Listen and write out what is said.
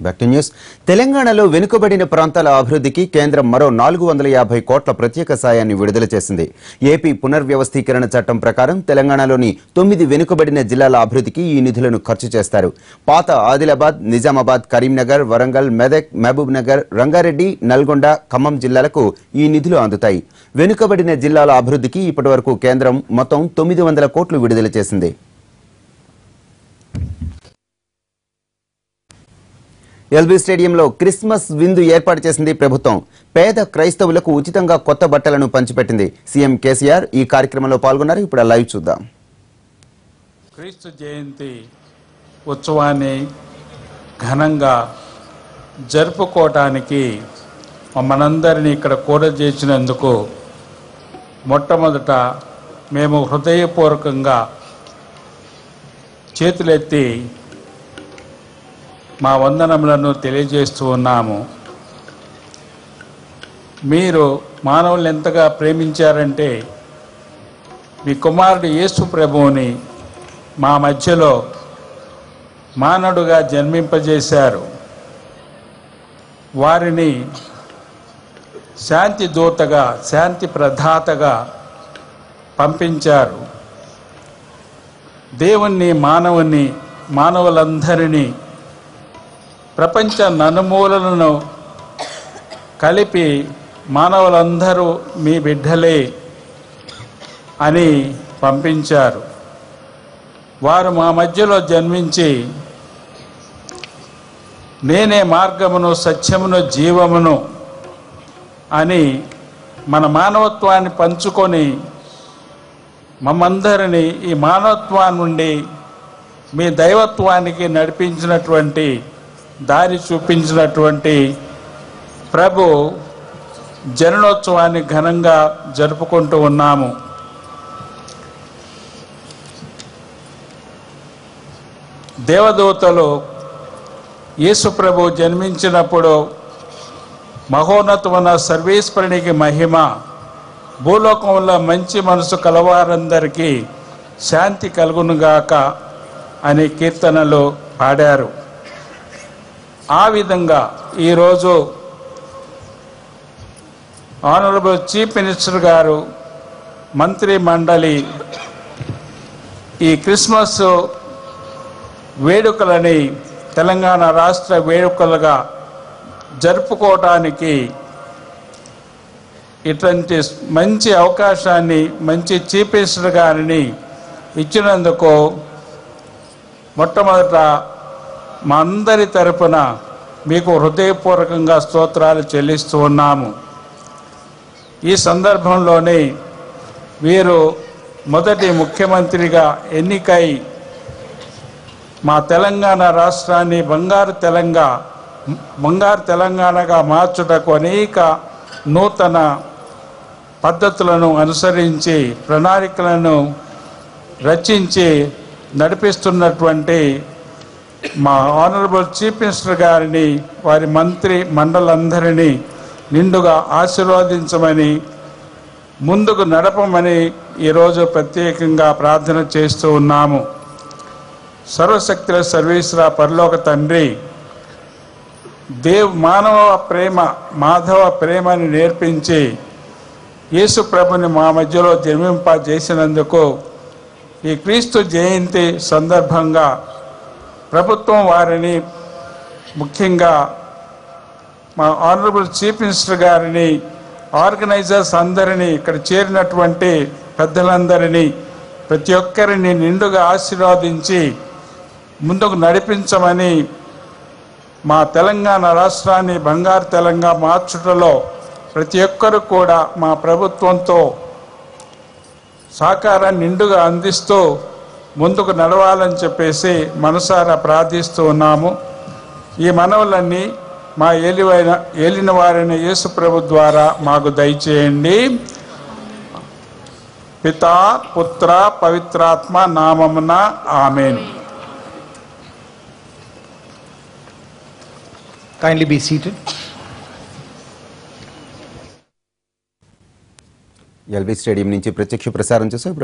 Back to news. తెలంగాణలో వెనుకబడిన ప్రాంతాల అభివృద్ధికి కేంద్రం మరో 450 కోట్ల ప్రత్యేక సాయాన్ని విడుదల చేసింది. ఏపీ పునర్వ్యవస్థీకరణ చట్టం ప్రకారం తెలంగాణలోని 9 వెనుకబడిన జిల్లాల అభివృద్ధికి ఈ నిధులను ఖర్చు చేస్తారు. పాత ఆదిలాబాద్, నిజామాబాద్, కరీంనగర్, వరంగల్, మెదక్, మహబూబ్ నగర్, రంగారెడ్డి, నల్గొండ, ఖమ్మం జిల్లాలకు ఈ నిధులు అందుతాయి. వెనుకబడిన జిల్లాల అభివృద్ధికి ఇప్పటివరకు కేంద్రం మొత్తం 900 కోట్లు విడుదల చేసింది. ఎల్బీ స్టేడియంలో క్రిస్మస్ విందు ఏర్పాటు చేసింది ప్రభుత్వం. పేద క్రైస్తవులకు ఉచితంగా కొత్త బట్టలను పంచిపెట్టింది. సీఎం కేసీఆర్ ఈ కార్యక్రమంలో పాల్గొన్నారు. ఇప్పుడు లైవ్ చూద్దాం. క్రీస్తు జయంతి ఉత్సవాన్ని ఘనంగా జరుపుకోవటానికి మనందరినీ ఇక్కడ కూడజేసినందుకు మొట్టమొదట మేము హృదయపూర్వకంగా చేతులెత్తి మా వందనములను తెలియజేస్తూ ఉన్నాము. మీరు మానవులను ఎంతగా ప్రేమించారంటే మీ కుమారుడు యేసు ప్రభువుని మా మధ్యలో మానవుడుగా జన్మింపజేశారు. వారిని శాంతి దూతగా, శాంతి ప్రదాతగా పంపించారు. దేవుణ్ణి, మానవులందరినీ, ప్రపంచ నలుమూలలను కలిపి మానవులందరూ మీ బిడ్డలే అని పంపించారు. వారు మా మధ్యలో జన్మించి నేనే మార్గమును, సత్యమును, జీవమును అని మన మానవత్వాన్ని పంచుకొని మమ్మందరినీ ఈ మానవత్వాన్ని నుండి మీ దైవత్వానికి నడిపించినటువంటి, దారి చూపించినటువంటి ప్రభు జననోత్సవాన్ని ఘనంగా జరుపుకుంటూ ఉన్నాము. దేవదూతలు యేసు ప్రభు జన్మించినప్పుడు మహోన్నతమైన సర్వేశ్వరునికి మహిమ, భూలోకంలో మంచి మనసు కలవారందరికీ శాంతి కలుగునుగాక అనే కీర్తనలు పాడారు. ఆ విధంగా ఈరోజు ఆనరబుల్ చీఫ్ మినిస్టర్ గారు, మంత్రి మండలి ఈ క్రిస్మస్ వేడుకలని తెలంగాణ రాష్ట్ర వేడుకలుగా జరుపుకోవటానికి ఇటువంటి మంచి అవకాశాన్ని, మంచి చీఫ్ మినిస్టర్ గారిని ఇచ్చినందుకు మొట్టమొదట మా అందరి తరపున మీకు హృదయపూర్వకంగా స్తోత్రాలు చెల్లిస్తూ ఉన్నాము. ఈ సందర్భంలోనే వీరు మొదటి ముఖ్యమంత్రిగా ఎన్నికై మా తెలంగాణ రాష్ట్రాన్ని బంగారు తెలంగాణగా మార్చుటకు అనేక నూతన పద్ధతులను అనుసరించి ప్రణాళికలను రచించి నడిపిస్తున్నటువంటి మా ఆనరబుల్ చీఫ్ మినిస్టర్ గారిని, వారి మంత్రి మండలందరినీ నిండుగా ఆశీర్వదించమని, ముందుకు నడపమని ఈరోజు ప్రత్యేకంగా ప్రార్థన చేస్తూ ఉన్నాము. సర్వశక్తుల సర్వేశ్వర పరలోక తండ్రి, మాధవ ప్రేమని నేర్పించి యేసు ప్రభుని మా మధ్యలో జన్మింపజేసినందుకు ఈ క్రీస్తు జయంతి సందర్భంగా ప్రభుత్వం వారిని, ముఖ్యంగా మా ఆనరబుల్ చీఫ్ మినిస్టర్ గారిని, ఆర్గనైజర్స్ అందరినీ, ఇక్కడ చేరినటువంటి పెద్దలందరినీ, ప్రతి ఒక్కరిని నిండుగా ఆశీర్వదించి ముందుకు నడిపించమని, మా తెలంగాణ రాష్ట్రాన్ని బంగారు తెలంగాణ మార్చుటలో ప్రతి ఒక్కరు కూడా మా ప్రభుత్వంతో సహకారాన్ని నిండుగా అందిస్తూ ముందుకు నడవాలని చెప్పేసి మనసారా ప్రార్థిస్తూ ఉన్నాము. ఈ మనవులన్నీ మా ఏలిన వారైన యేసు ప్రభు ద్వారా మాకు దయచేయండి. పితా, పుత్ర, పవిత్రాత్మ నామమున ఆమేన్. Kindly be seated. LB stadium నుంచి ప్రత్యక్ష ప్రసారం చేశారు.